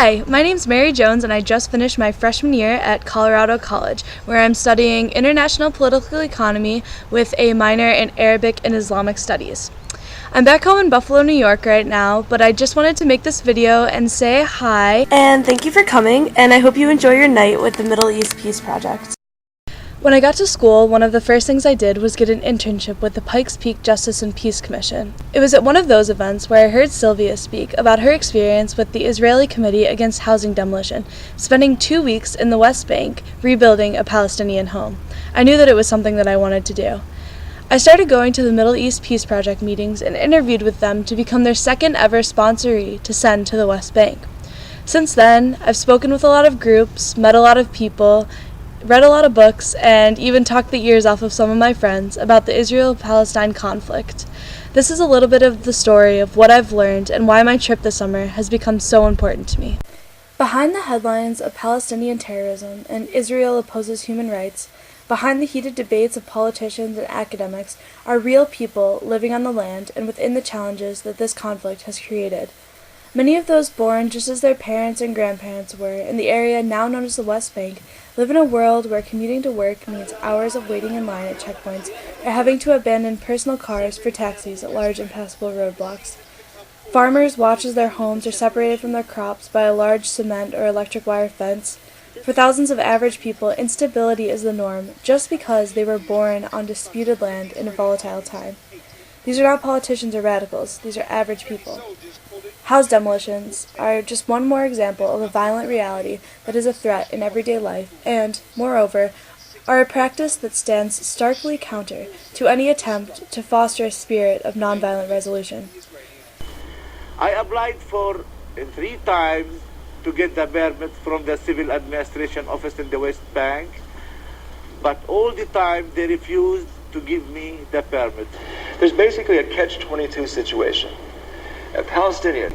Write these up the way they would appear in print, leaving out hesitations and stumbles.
Hi, my name's Mary Jones and I just finished my freshman year at Colorado College, where I'm studying international political economy with a minor in Arabic and Islamic studies. I'm back home in Buffalo, New York right now, but I just wanted to make this video and say hi. And thank you for coming, and I hope you enjoy your night with the Middle East Peace Project. When I got to school, one of the first things I did was get an internship with the Pikes Peak Justice and Peace Commission. It was at one of those events where I heard Sylvia speak about her experience with the Israeli Committee Against Housing Demolition, spending 2 weeks in the West Bank rebuilding a Palestinian home. I knew that it was something that I wanted to do. I started going to the Middle East Peace Project meetings and interviewed with them to become their second ever sponsoree to send to the West Bank. Since then, I've spoken with a lot of groups, met a lot of people, read a lot of books, and even talked the ears off of some of my friends about the Israel-Palestine conflict. This is a little bit of the story of what I've learned and why my trip this summer has become so important to me. Behind the headlines of Palestinian terrorism and Israel opposes human rights, behind the heated debates of politicians and academics, are real people living on the land and within the challenges that this conflict has created. Many of those born just as their parents and grandparents were in the area now known as the West Bank live in a world where commuting to work means hours of waiting in line at checkpoints or having to abandon personal cars for taxis at large impassable roadblocks. Farmers watch as their homes are separated from their crops by a large cement or electric wire fence. For thousands of average people, instability is the norm just because they were born on disputed land in a volatile time. These are not politicians or radicals, these are average people. House demolitions are just one more example of a violent reality that is a threat in everyday life and, moreover, are a practice that stands starkly counter to any attempt to foster a spirit of nonviolent resolution. I applied for 3 times to get the permit from the Civil Administration Office in the West Bank, but all the time they refused to give me the permit. There's basically a catch-22 situation. A Palestinian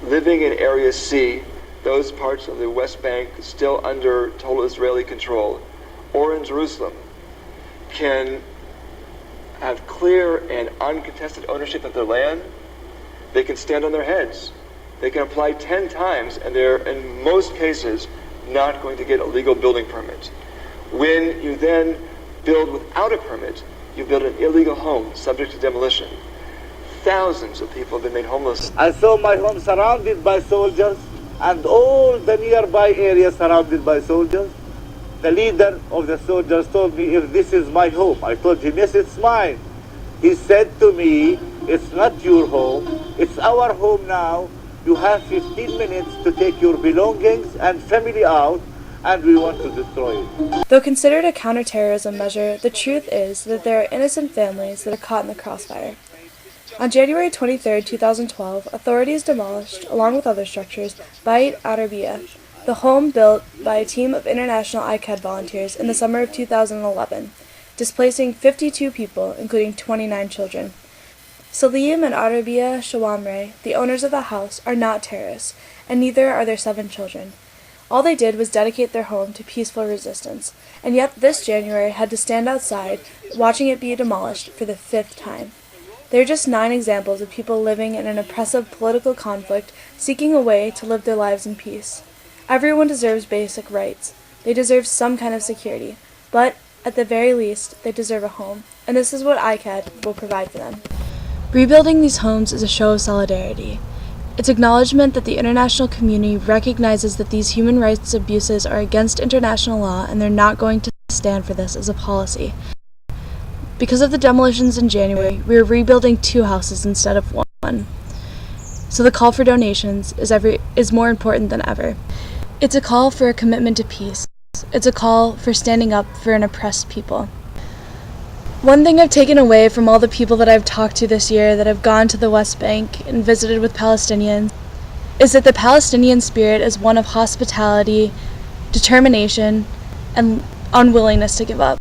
living in Area C, those parts of the West Bank still under total Israeli control, or in Jerusalem, can have clear and uncontested ownership of their land. They can stand on their heads. They can apply 10 times, and they're, in most cases, not going to get a legal building permit. When you then build without a permit, you build an illegal home subject to demolition. Thousands of people have been made homeless. I saw my home surrounded by soldiers and all the nearby areas surrounded by soldiers. The leader of the soldiers told me, if this is my home. I told him, yes, it's mine. He said to me, it's not your home, it's our home now. You have 15 minutes to take your belongings and family out, and we want to destroy it. Though considered a counterterrorism measure, the truth is that there are innocent families that are caught in the crossfire. On January 23, 2012, authorities demolished, along with other structures, Beit Arabiya, the home built by a team of international ICAHD volunteers in the summer of 2011, displacing 52 people, including 29 children. Salim and Arabiya Shawamre, the owners of the house, are not terrorists, and neither are their 7 children. All they did was dedicate their home to peaceful resistance, and yet this January had to stand outside, watching it be demolished for the 5th time. They are just 9 examples of people living in an oppressive political conflict, seeking a way to live their lives in peace. Everyone deserves basic rights. They deserve some kind of security, but, at the very least, they deserve a home, and this is what ICAHD will provide for them. Rebuilding these homes is a show of solidarity. It's acknowledgement that the international community recognizes that these human rights abuses are against international law and they're not going to stand for this as a policy. Because of the demolitions in January, we are rebuilding 2 houses instead of 1. So the call for donations is more important than ever. It's a call for a commitment to peace. It's a call for standing up for an oppressed people. One thing I've taken away from all the people that I've talked to this year that have gone to the West Bank and visited with Palestinians is that the Palestinian spirit is one of hospitality, determination, and unwillingness to give up.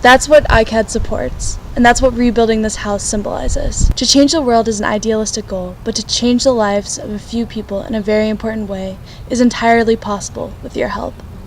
That's what ICAHD supports, and that's what rebuilding this house symbolizes. To change the world is an idealistic goal, but to change the lives of a few people in a very important way is entirely possible with your help.